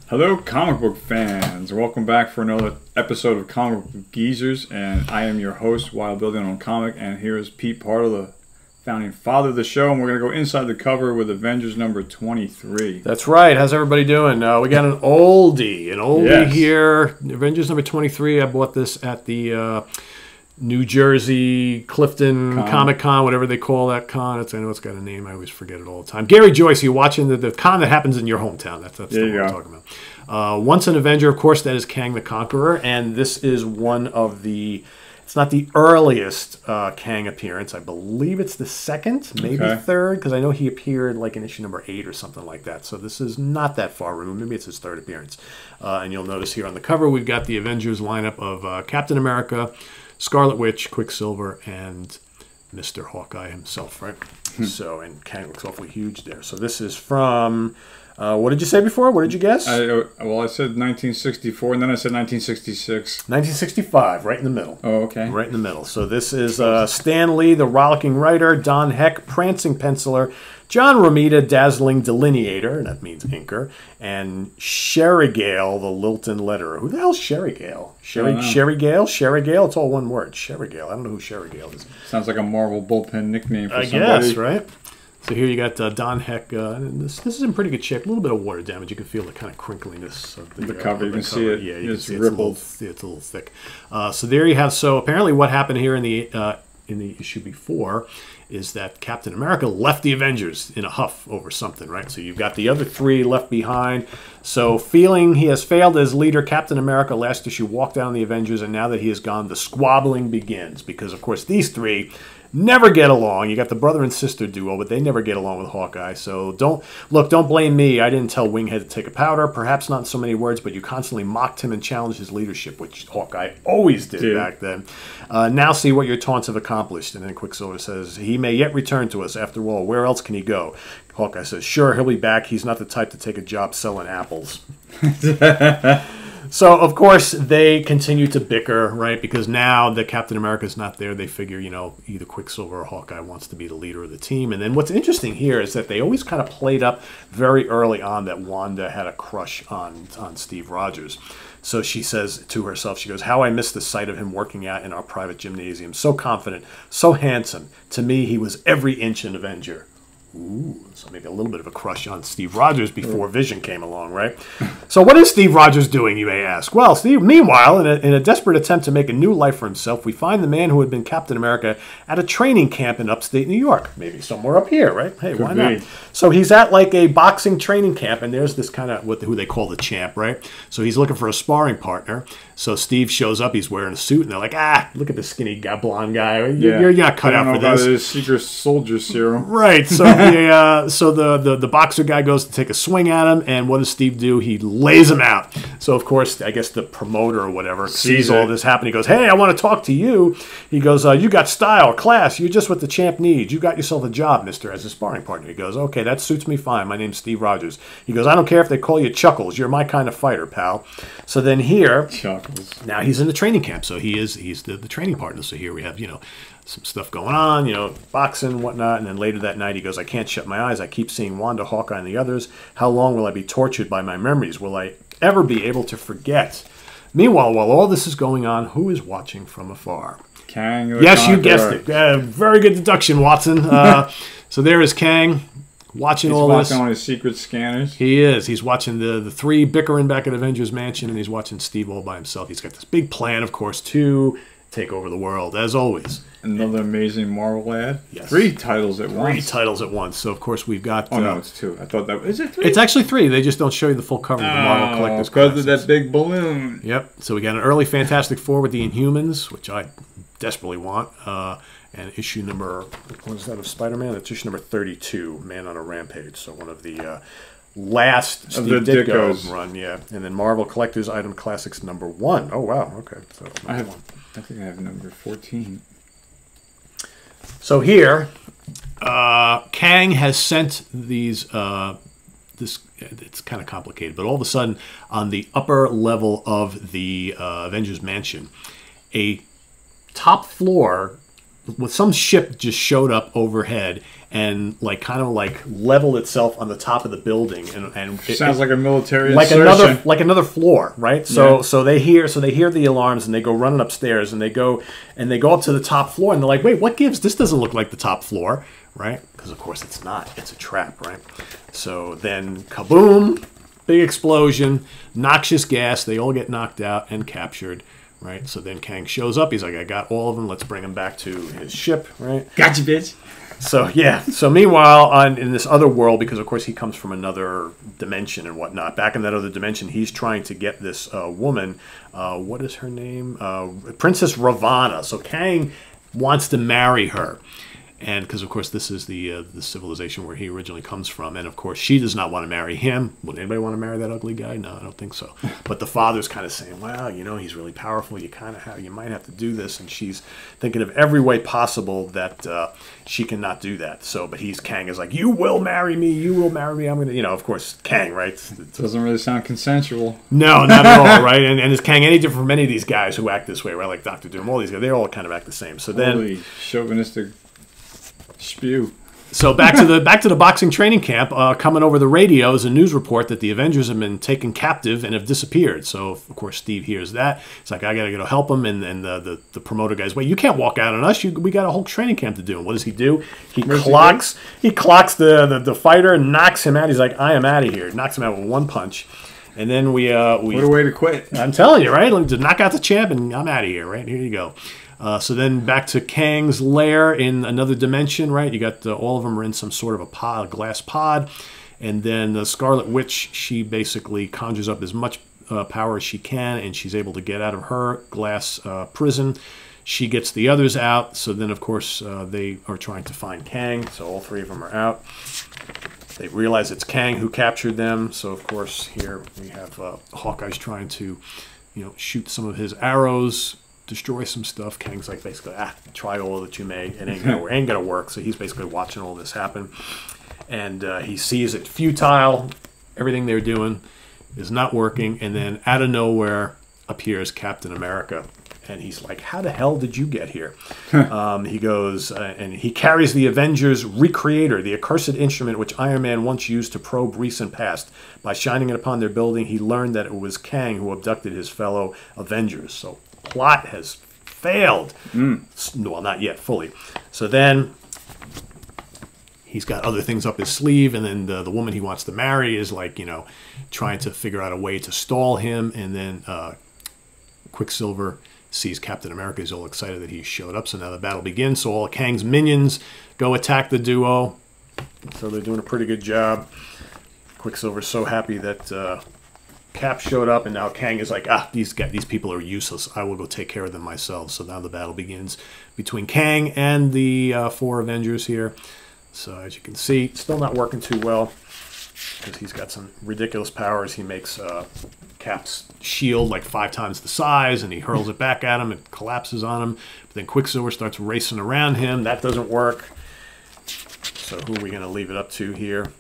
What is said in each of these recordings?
Hello, comic book fans. Welcome back for another episode of Comic Book Geezers, and I am your host, Wild Building on Comic, and here's Pete, part of the founding father of the show, and we're going to go inside the cover with Avengers number 23. That's right. How's everybody doing? We got an oldie Yes. Here. Avengers number 23. I bought this at the New Jersey Clifton Comic Con, whatever they call that con. I know it's got a name. I always forget it all the time. Gary Joyce, you're watching the con that happens in your hometown. That's the one we're talking about. Once an Avenger, of course, that is Kang the Conqueror, and this is one of the... It's not the earliest Kang appearance. I believe it's the second, maybe third, because I know he appeared like in issue number 8 or something like that. So this is not that far removed. Maybe it's his third appearance. And you'll notice here on the cover, we've got the Avengers lineup of Captain America, Scarlet Witch, Quicksilver, and Mr. Hawkeye himself, right? So, and Kang looks awfully huge there. So this is from... what did you say before? What did you guess? I said 1964, and then I said 1966. 1965, right in the middle. Oh, okay. Right in the middle. So this is Stan Lee, the rollicking writer, Don Heck, prancing penciler, John Romita, dazzling delineator, and that means inker, and Sherry Gale, the Lilton letterer. Who the hell's Sherry Gale? Sherry Gale? Sherry Gale? It's all one word. Sherry Gale. I don't know who Sherry Gale is. Sounds like a Marvel bullpen nickname for somebody. I guess, right? So here you got Don Heck. And this is in pretty good shape. A little bit of water damage. You can feel the kind of crinkliness of the cover. You can see it. Yeah, you can see rippled. it's a little thick. So there you have. So apparently, what happened here in the issue before is that Captain America left the Avengers in a huff over something, right? So you've got the other three left behind. So feeling he has failed as leader, Captain America last issue walked down the Avengers, and now that he is gone, the squabbling begins because, of course, these three never get along. You got the brother and sister duo, but they never get along with Hawkeye. So don't blame me. I didn't tell Winghead to take a powder. Perhaps not in so many words, but you constantly mocked him and challenged his leadership, which Hawkeye always did back then. Now see what your taunts have accomplished. And then Quicksilver says, he may yet return to us. After all, where else can he go? Hawkeye says, sure, he'll be back. He's not the type to take a job selling apples. So, of course, they continue to bicker, right? Because now that Captain America's not there, they figure, either Quicksilver or Hawkeye wants to be the leader of the team. And then what's interesting here is that they always kind of played up very early on that Wanda had a crush on Steve Rogers. So she says to herself, she goes, how I miss the sight of him working out in our private gymnasium. So confident, so handsome. To me, he was every inch an Avenger. Ooh, so maybe a little bit of a crush on Steve Rogers before Vision came along, right? So what is Steve Rogers doing, you may ask? Well, meanwhile, in a desperate attempt to make a new life for himself, we find the man who had been Captain America at a training camp in upstate New York. Maybe somewhere up here, right? Hey, why not? So he's at like a boxing training camp, and there's this kind of who they call the champ, right? So he's looking for a sparring partner. So Steve shows up, he's wearing a suit, and they're like, look at this skinny guy, blonde guy. You're not cut out for this. His secret soldier serum. Right. So the boxer guy goes to take a swing at him, and what does Steve do? He lays him out. So, of course, I guess the promoter or whatever sees all this happen. He goes, hey, I want to talk to you. He goes, you got style, class. You're just what the champ needs. You got yourself a job, mister, as a sparring partner. He goes, okay, that suits me fine. My name's Steve Rogers. He goes, I don't care if they call you Chuckles. You're my kind of fighter, pal. So then here... Now he's in the training camp, so he's the training partner. So here we have, some stuff going on, boxing, whatnot. And then later that night he goes, I can't shut my eyes. I keep seeing Wanda, Hawkeye, and the others. How long will I be tortured by my memories? Will I ever be able to forget? Meanwhile, while all this is going on, who is watching from afar? Kang the Yes, Conqueror. you guessed it. Very good deduction, Watson. So there is Kang. Watching all this. He's watching on his secret scanners. He is. He's watching the three bickering back at Avengers Mansion, and he's watching Steve all by himself. He's got this big plan, of course, to take over the world, as always. Another amazing Marvel ad. Yes. 3 titles at once. 3 titles at once. So, of course, we've got... Oh, no, it's 2. I thought that... Is it 3? It's actually 3. They just don't show you the full cover of the Marvel Collector's because of that big balloon. Yep. So we got an early Fantastic Four with the Inhumans, which I desperately want. And issue number... What is that of Spider-Man? That's issue number 32, Man on a Rampage. So one of the... last Steve Ditko run, yeah. And then Marvel Collector's Item Classics number 1. Oh, wow. Okay. So I think I have number 14. So here, Kang has sent these, it's kind of complicated, but all of a sudden, on the upper level of the Avengers Mansion, a top floor with some ship just showed up overhead, and like kind of like level itself on the top of the building, and sounds like a military like insertion. another floor, right? So they hear the alarms, and they go running upstairs, and they go up to the top floor, and they're like, wait, what gives? This doesn't look like the top floor, right? Because of course it's not. It's a trap, right? So then kaboom, big explosion, noxious gas. They all get knocked out and captured. Right, so then Kang shows up. He's like, I got all of them. Let's bring him back to his ship, right? Gotcha, bitch. So, yeah. So, meanwhile, in this other world, because, of course, he comes from another dimension and whatnot, back in that other dimension, he's trying to get this woman, what is her name? Princess Ravana. So, Kang wants to marry her. And because, of course, this is the civilization where he originally comes from. And, of course, she does not want to marry him. Would anybody want to marry that ugly guy? No, I don't think so. But the father's kind of saying, well, he's really powerful. You might have to do this. And she's thinking of every way possible that she cannot do that. So, but Kang is like, you will marry me. You will marry me. I'm going to, of course, Kang, right? Doesn't really sound consensual. No, not at all, right? And is Kang any different from any of these guys who act this way, right? Like Dr. Doom, all these guys, they all kind of act the same. So then... Holy chauvinistic... spew. So back to the boxing training camp. Coming over the radio is a news report that the Avengers have been taken captive and have disappeared. So of course Steve hears that. It's like, I gotta go help him. And the promoter guy's, wait, you can't walk out on us. We got a whole training camp to do. And what does he do? He clocks the fighter and knocks him out. He's like, I am out of here. Knocks him out with one punch. And then we what a way to quit. I'm telling you, right? Just knock out the champ and I'm out of here. Right, here you go. So then back to Kang's lair in another dimension, right? You got all of them are in some sort of a glass pod. And then the Scarlet Witch, she basically conjures up as much power as she can, and she's able to get out of her glass prison. She gets the others out. So then, of course, they are trying to find Kang. So all three of them are out. They realize it's Kang who captured them. So, of course, here we have Hawkeye's trying to, shoot some of his arrows, destroy some stuff. Kang's like, basically, try all that you may. It ain't gonna work. So he's basically watching all this happen, and he sees it futile. Everything they're doing is not working, and then out of nowhere appears Captain America, and he's like, "How the hell did you get here?" He goes and he carries the Avengers Recreator, the accursed instrument which Iron Man once used to probe recent past. By shining it upon their building, he learned that it was Kang who abducted his fellow Avengers. So plot has failed. Well, not yet fully. So then he's got other things up his sleeve, and then the woman he wants to marry is like, trying to figure out a way to stall him, and then Quicksilver sees Captain America. He's all excited that he showed up, so now the battle begins. So all of Kang's minions go attack the duo. So they're doing a pretty good job. Quicksilver's so happy that Cap showed up, and now Kang is like, these people are useless. I will go take care of them myself. So now the battle begins between Kang and the 4 Avengers here. So as you can see, still not working too well because he's got some ridiculous powers. He makes Cap's shield like 5 times the size, and he hurls it back at him. It collapses on him. But then Quicksilver starts racing around him. That doesn't work. So who are we going to leave it up to here?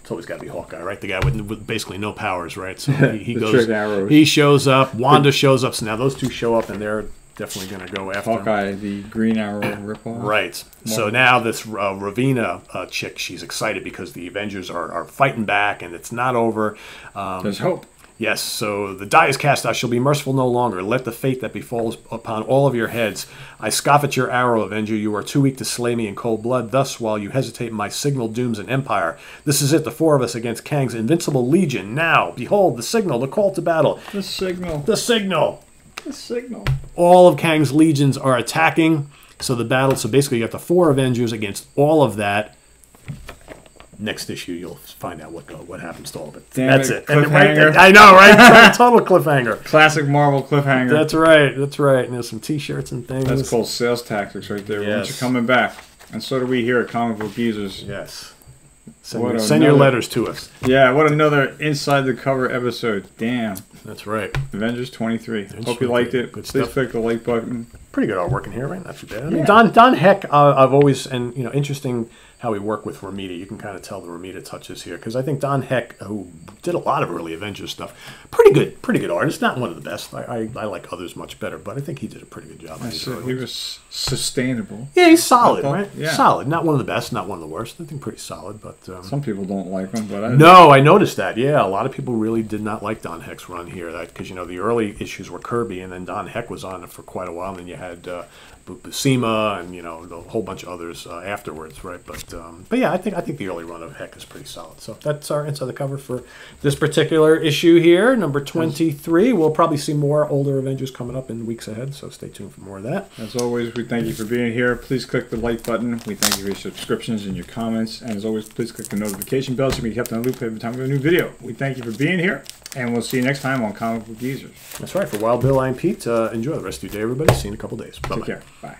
It's always got to be Hawkeye, right? The guy with basically no powers, right? So he goes, he shows up. Wanda shows up. So now those two show up, and they're definitely going to go after Hawkeye, the Green Arrow ripoff. Right. So now this Ravina chick, she's excited because the Avengers are fighting back, and it's not over. There's hope. Yes, so the die is cast. I shall be merciful no longer. Let the fate that befalls upon all of your heads. I scoff at your arrow, Avenger. You are too weak to slay me in cold blood. Thus, while you hesitate, my signal dooms an empire. This is it, the 4 of us against Kang's invincible legion. Now, behold, the signal, the call to battle. The signal. The signal. The signal. All of Kang's legions are attacking. So the battle, so basically you got the 4 Avengers against all of that. Next issue, you'll find out what happens to all of it. That's it. Cliffhanger. I know, right? Total cliffhanger. Classic Marvel cliffhanger. That's right. That's right. And there's some T-shirts and things. That's called sales tactics right there. Yes. Once you're coming back. And so do we here at Comic Book Geezers. Yes. Send your letters to us. Yeah, what another Inside the Cover episode. Damn. That's right. Avengers 23. Hope you liked it. Good Please stuff. click the like button. Pretty good artwork in here, right? Not too bad. I mean, Don Heck, I've always, and interesting how we work with Romita. You can kind of tell the Romita touches here, because I think Don Heck, who did a lot of early Avengers stuff. Pretty good artist. Not one of the best. I like others much better, but I think he did a pretty good job. He was sustainable. Yeah, he's solid, right? Yeah. Solid. Not one of the best, not one of the worst. I think pretty solid, but some people don't like him, but I noticed that. Yeah, a lot of people really did not like Don Heck's run here. That because the early issues were Kirby, and then Don Heck was on it for quite a while. And then you had Buscema and a whole bunch of others afterwards, right? But yeah, I think the early run of Heck is pretty solid. So that's our inside the cover for this particular issue here, number 23. We'll probably see more older Avengers coming up in weeks ahead, so stay tuned for more of that. As always, we thank you for being here. Please click the like button. We thank you for your subscriptions and your comments. And as always, please click the notification bell so you can be kept on the loop every time we have a new video. We thank you for being here, and we'll see you next time on Comic Book Geezers. That's right. For Wild Bill, I'm Pete. Enjoy the rest of your day, everybody. See you in a couple days. Bye-bye. Take care. Bye.